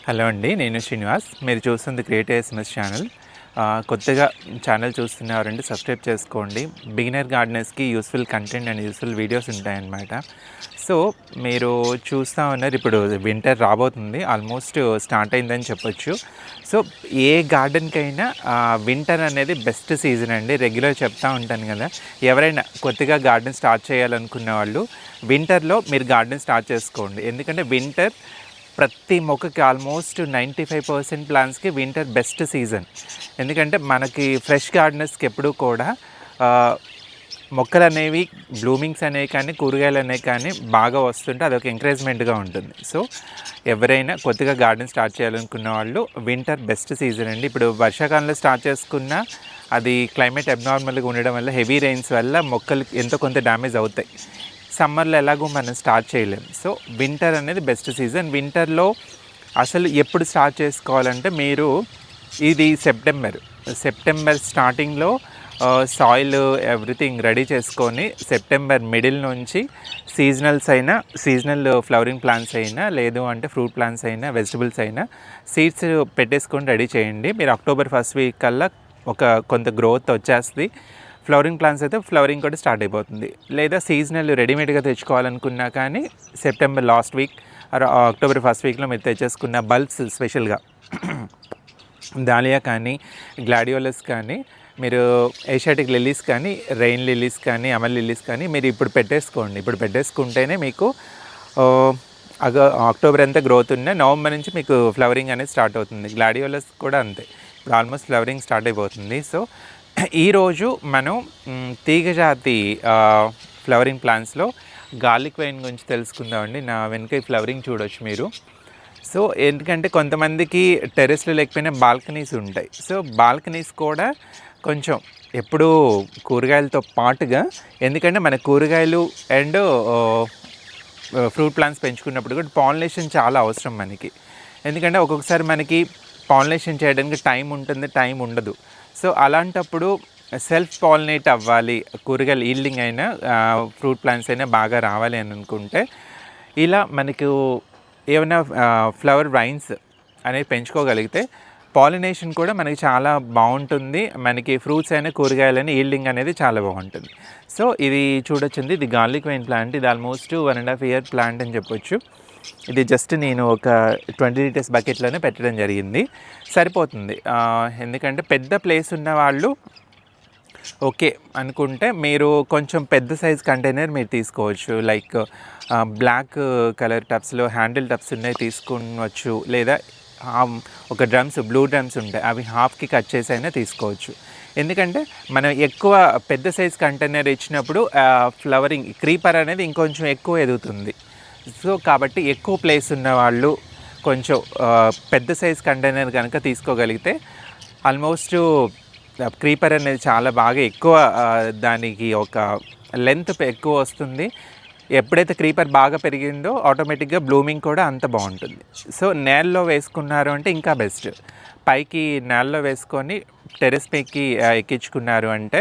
Hello అండి, నేను శ్రీనివాస్. మీరు చూస్తుంది క్రియేటివ్ ఎస్ఎంఎస్ ఛానల్. కొత్తగా ఛానల్ చూస్తున్నవారంటే సబ్స్క్రైబ్ చేసుకోండి. బిగినర్ గార్డెనర్స్కి useful content and useful videos ఉంటాయన్నమాట. సో మీరు చూస్తూ ఉన్నారు, ఇప్పుడు వింటర్ రాబోతుంది, ఆల్మోస్ట్ స్టార్ట్ అయిందని చెప్పొచ్చు. సో ఏ గార్డెన్కైనా వింటర్ అనేది బెస్ట్ సీజన్ అండి. రెగ్యులర్ చెప్తూ ఉంటాను కదా, ఎవరైనా కొత్తగా గార్డెన్ స్టార్ట్ చేయాలనుకున్న వాళ్ళు వింటర్లో మీరు గార్డెన్ స్టార్ట్ చేసుకోండి. ఎందుకంటే వింటర్ ప్రతి మొక్కకి ఆల్మోస్ట్ 95% ప్లాంట్స్కి వింటర్ బెస్ట్ సీజన్. ఎందుకంటే మనకి ఫ్రెష్ గార్డెనర్స్కి ఎప్పుడూ కూడా మొక్కలు అనేవి, బ్లూమింగ్స్ అనేవి కానీ, కూరగాయలు అనేవి కానీ బాగా వస్తుంటే అదొక ఎంకరేజ్మెంట్గా ఉంటుంది. సో ఎవరైనా కొత్తగా గార్డెన్ స్టార్ట్ చేయాలనుకున్న వాళ్ళు వింటర్ బెస్ట్ సీజన్ అండి. ఇప్పుడు వర్షాకాలంలో స్టార్ట్ చేసుకున్న అది క్లైమేట్ అబ్నార్మల్గా ఉండడం వల్ల, హెవీ రెయిన్స్ వల్ల మొక్కలు ఎంతో కొంత డ్యామేజ్ అవుతాయి. సమ్మర్లో ఎలాగో మనం స్టార్ట్ చేయలేము. సో వింటర్ అనేది బెస్ట్ సీజన్. వింటర్లో అసలు ఎప్పుడు స్టార్ట్ చేసుకోవాలంటే, మీరు ఇది సెప్టెంబర్ స్టార్టింగ్లో సాయిల్ ఎవ్రీథింగ్ రెడీ చేసుకొని, సెప్టెంబర్ మిడిల్ నుంచి సీజనల్ ఫ్లవరింగ్ ప్లాంట్స్ అయినా, లేదు అంటే ఫ్రూట్ ప్లాంట్స్ అయినా, వెజిటబుల్స్ అయినా సీడ్స్ పెట్టేసుకొని రెడీ చేయండి. మీరు అక్టోబర్ ఫస్ట్ వీక్ కల్లా కొంత గ్రోత్ వచ్చేస్తుంది. ఫ్లవరింగ్ ప్లాంట్స్ అయితే ఫ్లవరింగ్ కూడా స్టార్ట్ అయిపోతుంది. లేదా సీజనల్ రెడీమేడ్గా తెచ్చుకోవాలనుకున్నా కానీ September last week October first వీక్లో మీరు తెచ్చేసుకున్న బల్బ్స్, స్పెషల్గా దాలియా కానీ, గ్లాడియోలస్ కానీ, మీరు ఏషియాటిక్ లిల్లీస్ కానీ, రెయిన్ లిల్లీస్ కానీ, అమల్ లిల్లీస్ కానీ మీరు ఇప్పుడు పెట్టేసుకోండి. ఇప్పుడు పెట్టేసుకుంటేనే మీకు అక్టోబర్ అంతా గ్రోత్ ఉన్న నవంబర్ నుంచి మీకు ఫ్లవరింగ్ అనేది స్టార్ట్ అవుతుంది. గ్లాడియోలస్ కూడా అంతే, ఇప్పుడు ఆల్మోస్ట్ ఫ్లవరింగ్ స్టార్ట్ అయిపోతుంది. సో ఈరోజు మనం తీగజాతి ఫ్లవరింగ్ ప్లాంట్స్లో గార్లిక్ వైన్ గురించి తెలుసుకుందామండి. నా వెనుక ఫ్లవరింగ్ చూడవచ్చు మీరు. సో ఎందుకంటే కొంతమందికి టెర్రస్లో లేకపోయినా బాల్కనీస్ ఉంటాయి. సో బాల్కనీస్ కూడా కొంచెం ఎప్పుడూ కూరగాయలతో పాటుగా, ఎందుకంటే మన కూరగాయలు అండ్ ఫ్రూట్ ప్లాంట్స్ పెంచుకున్నప్పుడు కూడా పాలినేషన్ చాలా అవసరం మనకి. ఎందుకంటే ఒక్కొక్కసారి మనకి పాలినేషన్ చేయడానికి టైం ఉంటుంది, టైం ఉండదు. సో అలాంటప్పుడు సెల్ఫ్ పాలినేట్ అవ్వాలి, కూరగాయలు ఈల్డింగ్ అయినా, ఫ్రూట్ ప్లాంట్స్ అయినా బాగా రావాలి అని అనుకుంటే, ఇలా మనకు ఏమైనా ఫ్లవర్ వైన్స్ అనేవి పెంచుకోగలిగితే పాలినేషన్ కూడా మనకి చాలా బాగుంటుంది. మనకి ఫ్రూట్స్ అయినా, కూరగాయలైనా ఈల్డింగ్ అనేది చాలా బాగుంటుంది. సో ఇది చూడొచ్చింది, ఇది గార్లిక్ వైన్ ప్లాంట్. ఇది ఆల్మోస్ట్ 1.5 year ప్లాంట్ అని చెప్పొచ్చు. ఇది జస్ట్ నేను ఒక 20 liters బకెట్లోనే పెట్టడం జరిగింది, సరిపోతుంది. ఎందుకంటే పెద్ద ప్లేస్ ఉన్న వాళ్ళు ఓకే అనుకుంటే మీరు కొంచెం పెద్ద సైజ్ కంటైనర్ మీరు తీసుకోవచ్చు. లైక్ బ్లాక్ కలర్ టబ్స్లో హ్యాండిల్ టబ్స్ ఉన్నాయి తీసుకోవచ్చు. లేదా ఒక బ్లూ డ్రమ్స్ ఉంటాయి, అవి హాఫ్కి కట్ చేసి అయినా తీసుకోవచ్చు. ఎందుకంటే మనం ఎక్కువ పెద్ద సైజ్ కంటైనర్ ఇచ్చినప్పుడు ఫ్లవరింగ్ క్రీపర్ అనేది ఇంకొంచెం ఎక్కువ ఎదుగుతుంది. సో కాబట్టి ఎక్కువ ప్లేస్ ఉన్న వాళ్ళు కొంచెం పెద్ద సైజ్ కంటైనర్ కనుక తీసుకోగలిగితే ఆల్మోస్ట్ క్రీపర్ అనేది చాలా బాగా ఎక్కువ, దానికి ఒక లెంత్ ఎక్కువ వస్తుంది. ఎప్పుడైతే క్రీపర్ బాగా పెరిగిందో ఆటోమేటిక్గా బ్లూమింగ్ కూడా అంత బాగుంటుంది. సో నేలలో వేసుకున్నారు అంటే ఇంకా బెస్ట్. పైకి నేలలో వేసుకొని టెర్రస్ పైకి ఎక్కించుకున్నారు అంటే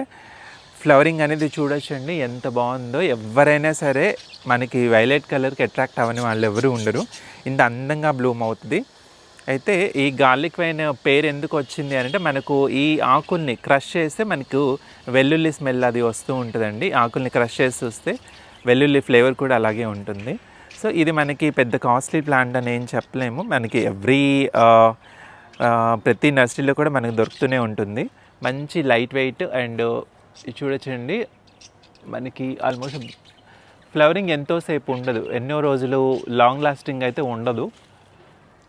ఫ్లవరింగ్ అనేది చూడొచ్చండి ఎంత బాగుందో. ఎవరైనా సరే మనకి వైలెట్ కలర్కి అట్రాక్ట్ అవ్వని వాళ్ళు ఎవరు ఉండరు, ఇంత అందంగా బ్లూమ్ అవుతుంది. అయితే ఈ గార్లిక్ వైన్ పేరు ఎందుకు వచ్చింది అంటే, మనకు ఈ ఆకుల్ని క్రష్ చేస్తే మనకు వెల్లుల్లి స్మెల్ అది వస్తూ ఉంటుందండి. ఆకుల్ని క్రష్ చేసి చూస్తే వెల్లుల్లి ఫ్లేవర్ కూడా అలాగే ఉంటుంది. సో ఇది మనకి పెద్ద కాస్ట్లీ ప్లాంట్ అని ఏం చెప్పలేము, మనకి ప్రతి నర్సరీలో కూడా మనకు దొరుకుతూనే ఉంటుంది. మంచి లైట్ వెయిట్ అండ్ చూడొచ్చండి, మనకి ఆల్మోస్ట్ ఫ్లవరింగ్ ఎంతోసేపు ఉండదు, ఎన్నో రోజులు లాంగ్ లాస్టింగ్ అయితే ఉండదు,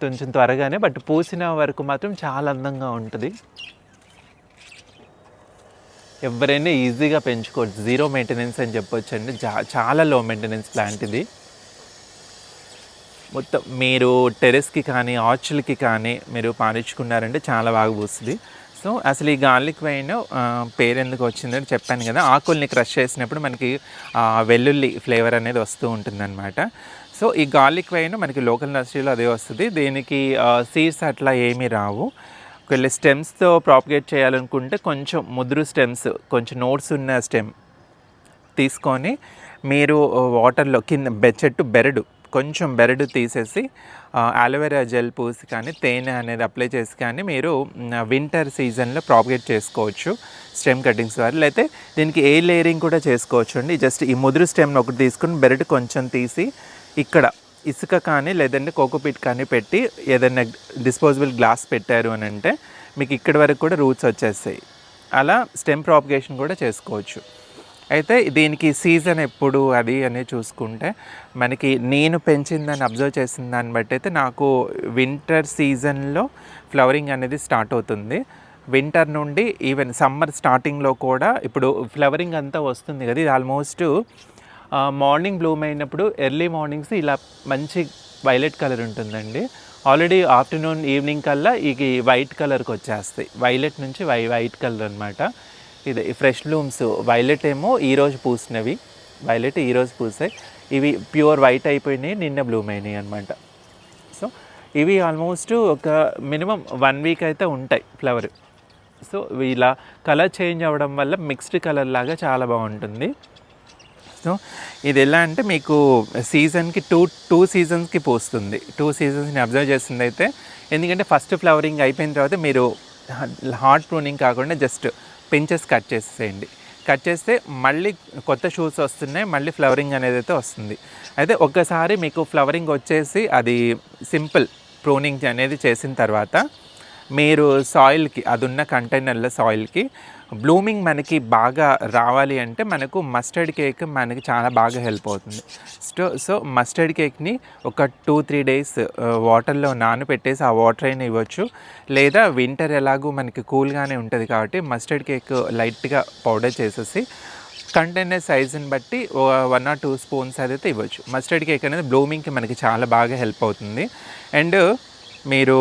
కొంచెం త్వరగానే, బట్ పూసిన వరకు మాత్రం చాలా అందంగా ఉంటుంది. ఎవరైనా ఈజీగా పెంచుకోవచ్చు, జీరో మెయింటెనెన్స్ అని చెప్పొచ్చు అండి. చాలా లో మెయింటెనెన్స్ ప్లాంట్ ఇది. మొత్తం మీరు టెర్రస్కి కానీ, ఆర్చ్లకి కానీ మీరు పారించుకున్నారంటే చాలా బాగా పూస్తుంది. సో అసలు ఈ గార్లిక్ వైన్ పేరు ఎందుకు వచ్చిందని చెప్పాను కదా, ఆకుల్ని క్రష్ చేసినప్పుడు మనకి వెల్లుల్లి ఫ్లేవర్ అనేది వస్తూ ఉంటుందన్నమాట. సో ఈ గార్లిక్ వైన్ మనకి లోకల్ నర్సరీలో అదే వస్తుంది. దీనికి సీడ్స్ అట్లా ఏమీ రావు. ఒకవేళ స్టెమ్స్తో ప్రాపగేట్ చేయాలనుకుంటే కొంచెం ముదురు స్టెమ్స్, కొంచెం నోట్స్ ఉన్న స్టెమ్ తీసుకొని మీరు వాటర్లో కింద చెట్టు బెరడు కొంచెం బెరడు తీసేసి అలోవెరా జెల్ పూసి కానీ తేనె అనేది అప్లై చేసి కానీ మీరు వింటర్ సీజన్లో ప్రాపగేట్ చేసుకోవచ్చు స్టెమ్ కటింగ్స్ ద్వారా. లేకపోతే దీనికి ఏ లేయరింగ్ కూడా చేసుకోవచ్చు అండి. జస్ట్ ఈ ముదురు స్టెమ్ని ఒకటి తీసుకుని బెరడు కొంచెం తీసి ఇక్కడ ఇసుక కానీ లేదంటే కోకోపీట్ కానీ పెట్టి ఏదైనా డిస్పోజబుల్ గ్లాస్ పెట్టారు అని అంటే మీకు ఇక్కడి వరకు కూడా రూట్స్ వచ్చేస్తాయి. అలా స్టెమ్ ప్రాపగేషన్ కూడా చేసుకోవచ్చు. అయితే దీనికి సీజన్ ఎప్పుడు అది అనేది చూసుకుంటే మనకి నేను పెంచిందని అబ్జర్వ్ చేసిన దాన్ని బట్టి అయితే నాకు వింటర్ సీజన్లో ఫ్లవరింగ్ అనేది స్టార్ట్ అవుతుంది. వింటర్ నుండి ఈవెన్ సమ్మర్ స్టార్టింగ్లో కూడా ఇప్పుడు ఫ్లవరింగ్ అంతా వస్తుంది కదా, ఇది ఆల్మోస్ట్ మార్నింగ్ బ్లూమ్ అయినప్పుడు ఎర్లీ మార్నింగ్స్ ఇలా మంచి వైలెట్ కలర్ ఉంటుందండి. ఆల్రెడీ ఆఫ్టర్నూన్ ఈవినింగ్ కల్లా ఈ వైట్ కలర్కి వచ్చేస్తాయి. వైలెట్ నుంచి వైట్ కలర్ అనమాట. ఇది ఫ్రెష్ బ్లూమ్స్ వైలెట్ ఏమో ఈరోజు పూసినవి, వైలెట్ ఈరోజు పూసాయి. ఇవి ప్యూర్ వైట్ అయిపోయినాయి, నిన్న బ్లూమ్ అయినాయి అనమాట. సో ఇవి ఆల్మోస్ట్ ఒక మినిమం 1 వీక్ అయితే ఉంటాయి ఫ్లవర్. సో ఇలా కలర్ చేంజ్ అవ్వడం వల్ల మిక్స్డ్ కలర్ లాగా చాలా బాగుంటుంది. సో ఇది ఎలా అంటే మీకు సీజన్కి టూ సీజన్స్కి పోస్తుంది. 2 సీజన్స్ని అబ్జర్వ్ చేస్తుంది అయితే, ఎందుకంటే ఫస్ట్ ఫ్లవరింగ్ అయిపోయిన తర్వాత మీరు హార్డ్ ప్రూనింగ్ కాకుండా జస్ట్ పించెస్ కట్ చేసేయండి. కట్ చేస్తే మళ్ళీ కొత్త షూస్ వస్తున్నాయి, మళ్ళీ ఫ్లవరింగ్ అనేది అయితే వస్తుంది. అయితే ఒక్కసారి మీకు ఫ్లవరింగ్ వచ్చేసి అది సింపుల్ ప్రూనింగ్ అనేది చేసిన తర్వాత మీరు సాయిల్కి, అది ఉన్న కంటైనర్ల సాయిల్కి బ్లూమింగ్ మనకి బాగా రావాలి అంటే మనకు మస్టర్డ్ కేక్ మనకి చాలా బాగా హెల్ప్ అవుతుంది. సో మస్టర్డ్ కేక్ని ఒక 2-3 డేస్ వాటర్లో నానబెట్టేసి ఆ వాటర్ అయినా ఇవ్వచ్చు. లేదా వింటర్ ఎలాగూ మనకి కూల్గానే ఉంటుంది కాబట్టి మస్టర్డ్ కేక్ లైట్గా పౌడర్ చేసేసి కంటైనర్ సైజుని బట్టి 1 or 2 స్పూన్స్ అయితే ఇవ్వచ్చు. మస్టర్డ్ కేక్ అనేది బ్లూమింగ్కి మనకి చాలా బాగా హెల్ప్ అవుతుంది. అండ్ మీరు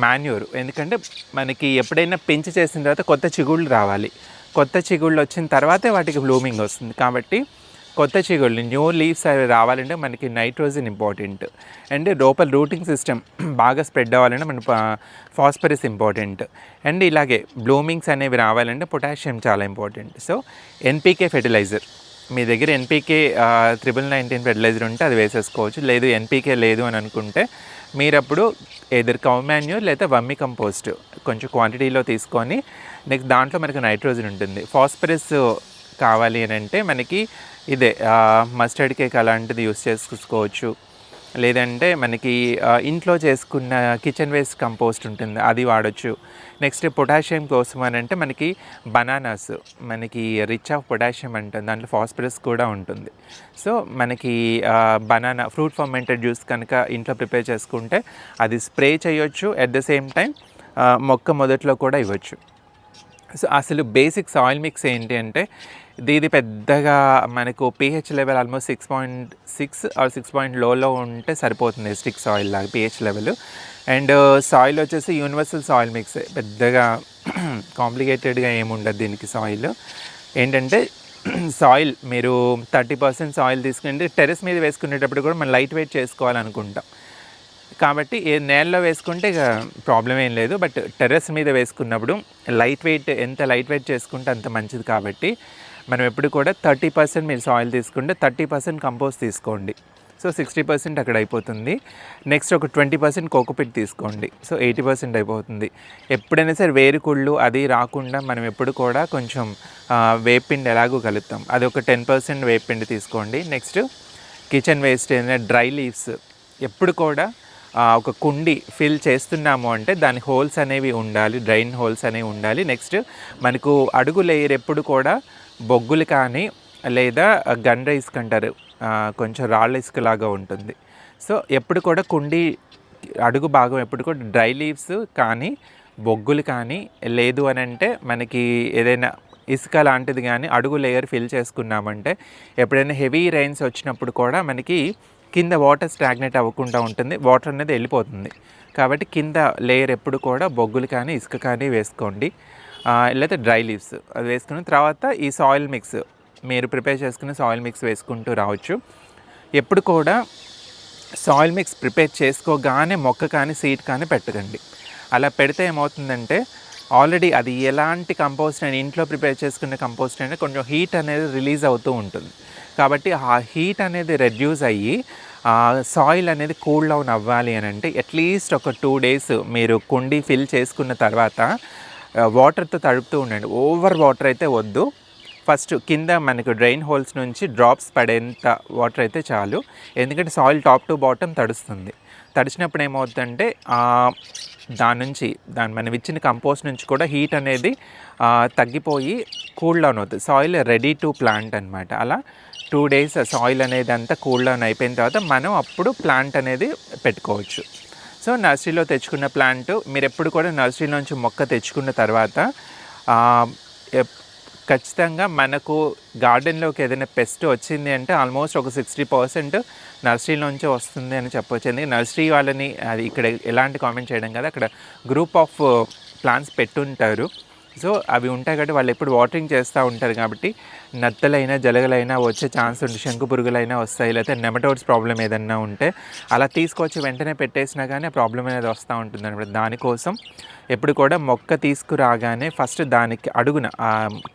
మాన్యూర్, ఎందుకంటే మనకి ఎప్పుడైనా పెంచి చేసిన తర్వాత కొత్త చిగుళ్ళు రావాలి. కొత్త చిగుళ్ళు వచ్చిన తర్వాతే వాటికి బ్లూమింగ్ వస్తుంది. కాబట్టి కొత్త చిగుళ్ళు, న్యూ లీవ్స్ అవి రావాలంటే మనకి నైట్రోజన్ ఇంపార్టెంట్. అండ్ లోపల రూటింగ్ సిస్టమ్ బాగా స్ప్రెడ్ అవ్వాలంటే మన ఫాస్ఫరస్ ఇంపార్టెంట్. అండ్ ఇలాగే బ్లూమింగ్స్ అనేవి రావాలంటే పొటాషియం చాలా ఇంపార్టెంట్. సో ఎన్పీకే ఫెర్టిలైజర్, మీ దగ్గర ఎన్పీకే 9919 ఫెర్టిలైజర్ ఉంటే అది వేసేసుకోవచ్చు. లేదు ఎన్పీకే లేదు అని అనుకుంటే మీరు అప్పుడు ఎదర్ కౌ మాన్యూర్ లేదా వర్మి కంపోస్ట్ కొంచెం క్వాంటిటీలో తీసుకొని నెక్స్ట్ దాంట్లో మనకి నైట్రోజన్ ఉంటుంది. ఫాస్ఫరస్ కావాలి అని అంటే మనకి ఇదే మస్టర్డ్ కేక్ అలాంటిది యూస్ చేసుకోవచ్చు. లేదంటే మనకి ఇంట్లో చేసుకున్న కిచెన్ వేస్ట్ కంపోస్ట్ ఉంటుంది, అది వాడచ్చు. నెక్స్ట్ పొటాషియం కోసం అని అంటే మనకి బనానాస్ మనకి రిచ్ ఆఫ్ పొటాషియం ఉంటుంది, దాంట్లో ఫాస్ఫరస్ కూడా ఉంటుంది. సో మనకి బనానా ఫ్రూట్ ఫర్మెంటెడ్ జ్యూస్ కనుక ఇంట్లో ప్రిపేర్ చేసుకుంటే అది స్ప్రే చేయొచ్చు. అట్ ద సేమ్ టైం మొక్క మొదట్లో కూడా ఇవ్వచ్చు. సో అసలు బేసిక్ సాయిల్ మిక్స్ ఏంటి అంటే ఇది పెద్దగా మనకు pH లెవెల్ ఆల్మోస్ట్ 6.6 ఆర్ 6 లోలో ఉంటే సరిపోతుంది స్టిక్ సాయిల్ లాగా pH లెవెల్. అండ్ సాయిల్ వచ్చేసి యూనివర్సల్ సాయిల్ మిక్స్, పెద్దగా కాంప్లికేటెడ్గా ఏముండదు దీనికి. సాయిల్ ఏంటంటే సాయిల్ మీరు 30% సాయిల్ తీసుకుంటే టెర్రస్ మీద వేసుకునేటప్పుడు కూడా మనం లైట్ వెయిట్ చేసుకోవాలనుకుంటాం. కాబట్టి నేలలో వేసుకుంటే ఇక ప్రాబ్లం ఏం లేదు. బట్ టెర్రస్ మీద వేసుకున్నప్పుడు లైట్ వెయిట్, ఎంత లైట్ వెయిట్ చేసుకుంటే అంత మంచిది. కాబట్టి మనం ఎప్పుడు కూడా 30% మీరు సాయిల్ తీసుకుంటే 30% కంపోస్ట్ తీసుకోండి. సో 60% అక్కడ అయిపోతుంది. నెక్స్ట్ ఒక 20% కోకోపిట్ తీసుకోండి. సో 80% అయిపోతుంది. ఎప్పుడైనా సరే వేరుకుళ్ళు అది రాకుండా మనం ఎప్పుడు కూడా కొంచెం వేపిండి ఎలాగో కలుపుతాం, అది ఒక 10% వేపిండి తీసుకోండి. నెక్స్ట్ కిచెన్ వేస్ట్ ఏదైనా డ్రై లీవ్స్ ఎప్పుడు కూడా ఒక కుండి ఫిల్ చేస్తున్నాము అంటే దాని హోల్స్ అనేవి ఉండాలి, డ్రైన్ హోల్స్ అనేవి ఉండాలి. నెక్స్ట్ మనకు అడుగు లేయర్ ఎప్పుడు కూడా బొగ్గులు కానీ లేదా గండ్ర ఇసుక అంటారు, కొంచెం రాళ్ళ ఇసుక లాగా ఉంటుంది. సో ఎప్పుడు కూడా కుండి అడుగు భాగం ఎప్పుడు కూడా డ్రై లీవ్స్ కానీ బొగ్గులు కానీ లేదు అని అంటే మనకి ఏదైనా ఇసుక లాంటిది కానీ అడుగు లేయర్ ఫిల్ చేసుకున్నామంటే ఎప్పుడైనా హెవీ రైన్స్ వచ్చినప్పుడు కూడా మనకి కింద వాటర్ స్టాగ్నేట్ అవ్వకుండా ఉంటుంది, వాటర్ అనేది వెళ్ళిపోతుంది. కాబట్టి కింద లేయర్ ఎప్పుడు కూడా బొగ్గులు కానీ ఇసుక కానీ వేసుకోండి. లేదా డ్రై లీవ్స్ అది వేసుకున్న తర్వాత ఈ సాయిల్ మిక్స్ మీరు ప్రిపేర్ చేసుకున్న సాయిల్ మిక్స్ వేసుకుంటూ రావచ్చు. ఎప్పుడు కూడా సాయిల్ మిక్స్ ప్రిపేర్ చేసుకోగానే మొక్క కానీ సీడ్ కానీ పెట్టకండి. అలా పెడితే ఏమవుతుందంటే ఆల్రెడీ అది ఎలాంటి కంపోస్ట్ అయినా ఇంట్లో ప్రిపేర్ చేసుకునే కంపోస్ట్ అయినా కొంచెం హీట్ అనేది రిలీజ్ అవుతూ ఉంటుంది. కాబట్టి ఆ హీట్ అనేది రెడ్యూస్ అయ్యి సాయిల్ అనేది కూల్ డౌన్ అవ్వాలి అని అంటే అట్లీస్ట్ ఒక 2 days మీరు కుండీ ఫిల్ చేసుకున్న తర్వాత వాటర్తో తడుపుతూ ఉండండి. ఓవర్ వాటర్ అయితే వద్దు. ఫస్ట్ కింద మనకు డ్రైన్ హోల్స్ నుంచి డ్రాప్స్ పడేంత వాటర్ అయితే చాలు. ఎందుకంటే సాయిల్ టాప్ టు బాటమ్ తడుస్తుంది. తడిచినప్పుడు ఏమవుతుందంటే దాని మనం ఇచ్చిన కంపోస్ట్ నుంచి కూడా హీట్ అనేది తగ్గిపోయి కూల్ డౌన్ అవుతుంది. సాయిల్ రెడీ టు ప్లాంట్ అనమాట. అలా 2 days సాయిల్ అనేది అంతా కూల్ డౌన్ అయిపోయిన తర్వాత మనం అప్పుడు ప్లాంట్ అనేది పెట్టుకోవచ్చు. సో నర్సరీలో తెచ్చుకున్న ప్లాంట్ మీరు ఎప్పుడు కూడా నర్సరీలోంచి మొక్క తెచ్చుకున్న తర్వాత ఖచ్చితంగా మనకు గార్డెన్లోకి ఏదైనా పెస్ట్ వచ్చింది అంటే ఆల్మోస్ట్ ఒక 60% నర్సరీలోంచి వస్తుంది అని చెప్పవచ్చు. ఎందుకంటే నర్సరీ వాళ్ళని అది ఇక్కడ ఎలాంటి కామెంట్ చేయడం కదా, అక్కడ గ్రూప్ ఆఫ్ ప్లాంట్స్ పెట్టుంటారు. సో అవి ఉంటాయి కాబట్టి వాళ్ళు ఎప్పుడు వాటరింగ్ చేస్తూ ఉంటారు కాబట్టి నత్తలైనా జలగలైనా వచ్చే ఛాన్స్ ఉంది, శంకు పురుగులైనా వస్తాయి, లేకపోతే నెమటోడ్స్ ప్రాబ్లం ఏదన్నా ఉంటే అలా తీసుకొచ్చి వెంటనే పెట్టేసినా కానీ ఆ ప్రాబ్లం అనేది వస్తూ ఉంటుంది అనమాట. దానికోసం ఎప్పుడు కూడా మొక్క తీసుకురాగానే ఫస్ట్ దానికి అడుగున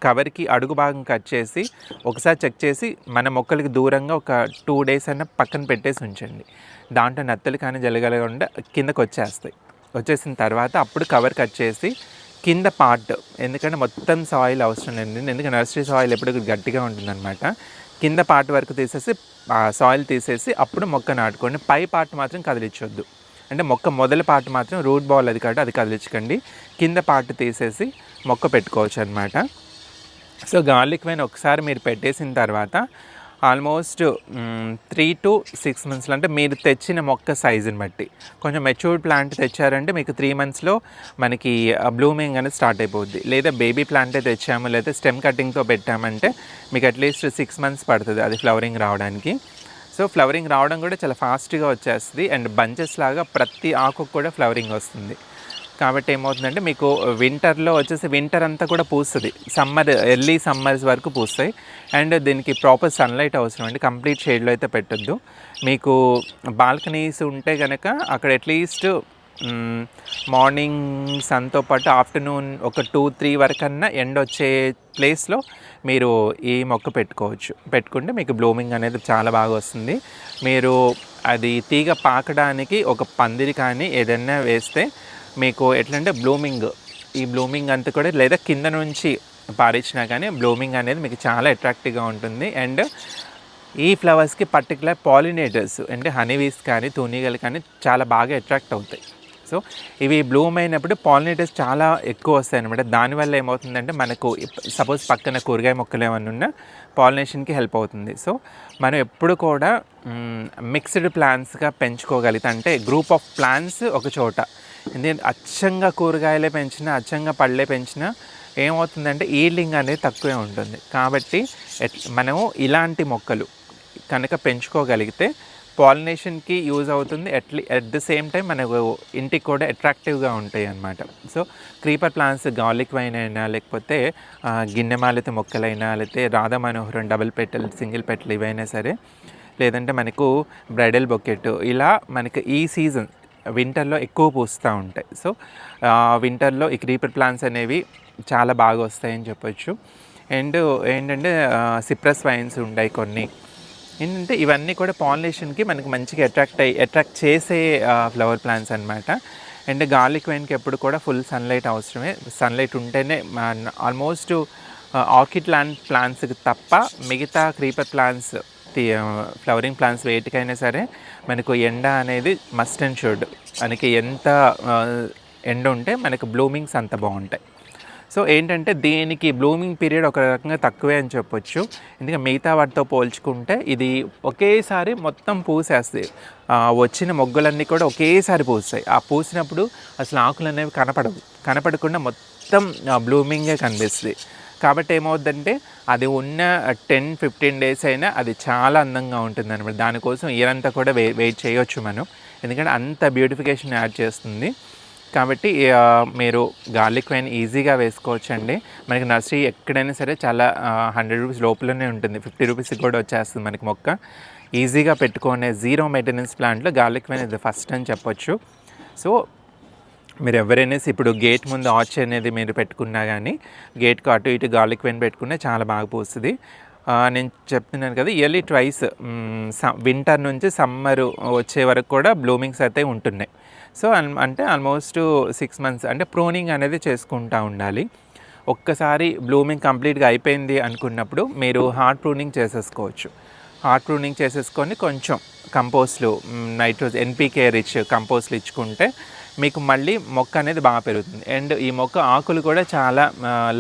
కవర్కి అడుగు భాగం కట్ చేసి ఒకసారి చెక్ చేసి మన మొక్కలకి దూరంగా ఒక 2 days అన్న పక్కన పెట్టేసి ఉంచండి. దాంట్లో నత్తలు కానీ జలగలకుండా కిందకు వచ్చేసిన తర్వాత అప్పుడు కవర్ కట్ చేసి కింద పార్ట్, ఎందుకంటే మొత్తం సాయిల్ అవసరం లేదు, ఎందుకంటే నర్సరీ సాయిల్ ఎప్పుడు గట్టిగా ఉంటుందన్నమాట. కింద పార్ట్ వరకు తీసేసి సాయిల్ తీసేసి అప్పుడు మొక్క నాటుకోండి. పై పార్ట్ మాత్రం కదిలించొద్దు. అంటే మొక్క మొదల పార్ట్ మాత్రం రూట్ బాల్ అది కాబట్టి అది కదిలించకండి. కింద పార్ట్ తీసేసి మొక్క పెట్టుకోవచ్చు అనమాట. సో గార్లిక్ వైన్ ఒకసారి మీరు పెట్టేసిన తర్వాత ఆల్మోస్ట్ 3 to 6 months అంటే మీరు తెచ్చిన మొక్క సైజుని బట్టి, కొంచెం మెచ్యూర్డ్ ప్లాంట్ తెచ్చారంటే మీకు 3 monthsలో మనకి బ్లూమింగ్ అనేది స్టార్ట్ అయిపోద్ది. లేదా బేబీ ప్లాంటే తెచ్చాము లేదా స్టెమ్ కటింగ్తో పెట్టామంటే మీకు అట్లీస్ట్ 6 months పడుతుంది అది ఫ్లవరింగ్ రావడానికి. సో ఫ్లవరింగ్ రావడం కూడా చాలా ఫాస్ట్గా వచ్చేస్తుంది అండ్ బంచెస్ లాగా ప్రతి ఆకు కూడా ఫ్లవరింగ్ వస్తుంది. కాబట్టి ఏమవుతుందంటే మీకు వింటర్లో వచ్చేసి వింటర్ అంతా కూడా పూస్తుంది, ఎర్లీ సమ్మర్స్ వరకు పూస్తాయి. అండ్ దీనికి ప్రాపర్ సన్లైట్ అవసరం అండి, కంప్లీట్ షేడ్లో అయితే పెట్టొద్దు. మీకు బాల్కనీస్ ఉంటే కనుక అక్కడ అట్లీస్ట్ మార్నింగ్ సన్తో పాటు ఆఫ్టర్నూన్ ఒక 2-3 వరకన్నా ఎండ వచ్చే ప్లేస్లో మీరు ఈ మొక్క పెట్టుకుంటే మీకు బ్లూమింగ్ అనేది చాలా బాగా వస్తుంది. మీరు అది తీగ పాకడానికి ఒక పందిరి కానీ ఏదైనా వేస్తే మీకు ఎట్లంటే ఈ బ్లూమింగ్ అంతా కూడా లేదా కింద నుంచి పారించినా కానీ బ్లూమింగ్ అనేది మీకు చాలా అట్రాక్టివ్గా ఉంటుంది. అండ్ ఈ ఫ్లవర్స్కి పర్టికులర్ పాలినేటర్స్ అంటే హనీవీస్ కానీ తూనీగలు కానీ చాలా బాగా అట్రాక్ట్ అవుతాయి. సో ఇవి బ్లూమ్ అయినప్పుడు పాలినేటర్స్ చాలా ఎక్కువ వస్తాయి అనమాట. దానివల్ల ఏమవుతుందంటే మనకు సపోజ్ పక్కన కూరగాయ మొక్కలు ఏమన్నా ఉన్నా పాలినేషన్కి హెల్ప్ అవుతుంది. సో మనం ఎప్పుడు కూడా మిక్స్డ్ ప్లాంట్స్గా పెంచుకోగలుగుతాం. అంటే గ్రూప్ ఆఫ్ ప్లాంట్స్ ఒక చోట, ఎందుకంటే అచ్చంగా కూరగాయలే పెంచినా అచ్చంగా పళ్ళే పెంచినా ఏమవుతుందంటే ఈల్డింగ్ అనేది తక్కువే ఉంటుంది. కాబట్టి మనము ఇలాంటి మొక్కలు కనుక పెంచుకోగలిగితే పాలినేషన్కి యూజ్ అవుతుంది, అట్ ద సేమ్ టైం మనకు ఇంటికి కూడా అట్రాక్టివ్గా ఉంటాయి అన్నమాట. So creeper plants garlic vine అయినా లేకపోతే గిన్నెమాలిత మొక్కలైనా లేకపోతే రాధా మనోహరం డబుల్ పెటల్ సింగిల్ పెటల్ ఇవైనా సరే, లేదంటే మనకు బ్రైడల్ బొకెట్, ఇలా మనకి ఈ సీజన్ వింటర్లో ఎక్కువ పూస్తూ ఉంటాయి. సో వింటర్లో ఈ క్రీపర్ ప్లాంట్స్ అనేవి చాలా బాగా వస్తాయని చెప్పొచ్చు. అండ్ ఏంటంటే సిప్రస్ వైన్స్ ఉంటాయి కొన్ని. ఏంటంటే ఇవన్నీ కూడా పాలినేషన్కి మనకు మంచిగా అట్రాక్ట్ చేసే ఫ్లవర్ ప్లాంట్స్ అనమాట. అండ్ గార్లిక్ వైన్కి ఎప్పుడు కూడా ఫుల్ సన్లైట్ అవసరమే. సన్లైట్ ఉంటేనే ఆల్మోస్ట్ ఆర్కిడ్ ప్లాంట్స్కి తప్ప మిగతా క్రీపర్ ప్లాంట్స్ ఫ్లవరింగ్ ప్లాంట్స్ వేటికైనా సరే మనకు ఎండ అనేది మస్ట్ అండ్ షుడ్. మనకి ఎంత ఎండ ఉంటే మనకు బ్లూమింగ్స్ అంత బాగుంటాయి. సో ఏంటంటే దీనికి బ్లూమింగ్ పీరియడ్ ఒక రకంగా తక్కువే అని చెప్పొచ్చు. ఎందుకంటే మిగతా వాటితో పోల్చుకుంటే ఇది ఒకేసారి మొత్తం పూసేస్తాయి. వచ్చిన మొగ్గలన్నీ కూడా ఒకేసారి పూస్తాయి. ఆ పూసినప్పుడు అసలు ఆకులు అనేవి కనపడకుండా మొత్తం బ్లూమింగే కనిపిస్తుంది. కాబట్టి ఏమవుద్దంటే అది ఉన్న 10-15 days అయినా అది చాలా అందంగా ఉంటుంది అనమాట. దానికోసం ఇయర్ అంతా కూడా వెయిట్ చేయొచ్చు మనం, ఎందుకంటే అంత బ్యూటిఫికేషన్ యాడ్ చేస్తుంది. కాబట్టి మీరు గార్లిక్ వైన్ ఈజీగా వేసుకోవచ్చు అండి. మనకి నర్సరీ ఎక్కడైనా సరే చాలా 100 రూపీస్ లోపలనే ఉంటుంది, 50 రూపీస్కి కూడా వచ్చేస్తుంది మనకి మొక్క. ఈజీగా పెట్టుకునే జీరో మెయింటెనెన్స్ ప్లాంట్లో గార్లిక్ వైన్ ఇది ఫస్ట్ అని చెప్పొచ్చు. సో మీరు ఎవరైనా ఇప్పుడు గేట్ ముందు ఆర్చ్ అనేది మీరు పెట్టుకున్నా కానీ గేట్కు అటు ఇటు గార్లిక్ వైన్ పెట్టుకున్నా చాలా బాగా పూస్తుంది. నేను చెప్తున్నాను కదా, ఇయర్లీ ట్వైస్ వింటర్ నుంచి సమ్మర్ వచ్చే వరకు కూడా బ్లూమింగ్స్ అయితే ఉంటున్నాయి. సో అంటే ఆల్మోస్ట్ 6 మంత్స్ అంటే ప్రూనింగ్ అనేది చేసుకుంటూ ఉండాలి. ఒక్కసారి బ్లూమింగ్ కంప్లీట్గా అయిపోయింది అనుకున్నప్పుడు మీరు హార్డ్ ప్రూనింగ్ చేసేసుకోవచ్చు. హార్డ్ ప్రూనింగ్ చేసేసుకొని కొంచెం కంపోస్ట్లు, నైట్రోజన్, ఎన్పికే రిచ్ కంపోస్ట్లు ఇచ్చుకుంటే మీకు మళ్ళీ మొక్క అనేది బాగా పెరుగుతుంది. అండ్ ఈ మొక్క ఆకులు కూడా చాలా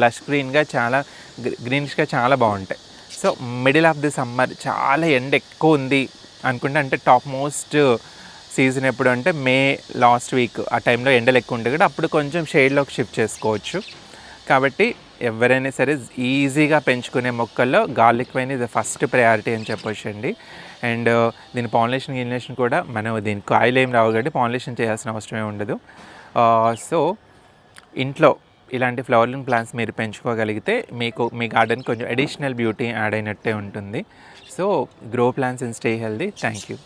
లష్ గ్రీన్గా, చాలా గ్రీనిష్గా చాలా బాగుంటాయి. So middle of the summer చాలా ఎండ ఎక్కువ ఉంది అనుకుంటే, అంటే టాప్ మోస్ట్ సీజన్ ఎప్పుడు అంటే మే లాస్ట్ వీక్, ఆ టైంలో ఎండలు ఎక్కువ ఉంటాయి కూడా, అప్పుడు కొంచెం షేడ్లోకి షిఫ్ట్ చేసుకోవచ్చు. కాబట్టి ఎవరైనా సరే ఈజీగా పెంచుకునే మొక్కల్లో గార్లిక్ వైన్ ఇది ఫస్ట్ ప్రయారిటీ అని చెప్పొచ్చండి. అండ్ దీని పాలినేషన్ కూడా మనం దీని కాయలు ఏం రావు కాబట్టి పాలినేషన్ చేయాల్సిన అవసరమే ఉండదు. సో ఇంట్లో ఇలాంటి ఫ్లవరింగ్ ప్లాంట్స్ మీరు పెంచుకోగలిగితే మీకు మీ గార్డెన్ కొంచెం అడిషనల్ బ్యూటీ యాడ్ అయినట్టే ఉంటుంది. So grow plants and stay healthy. Thank you.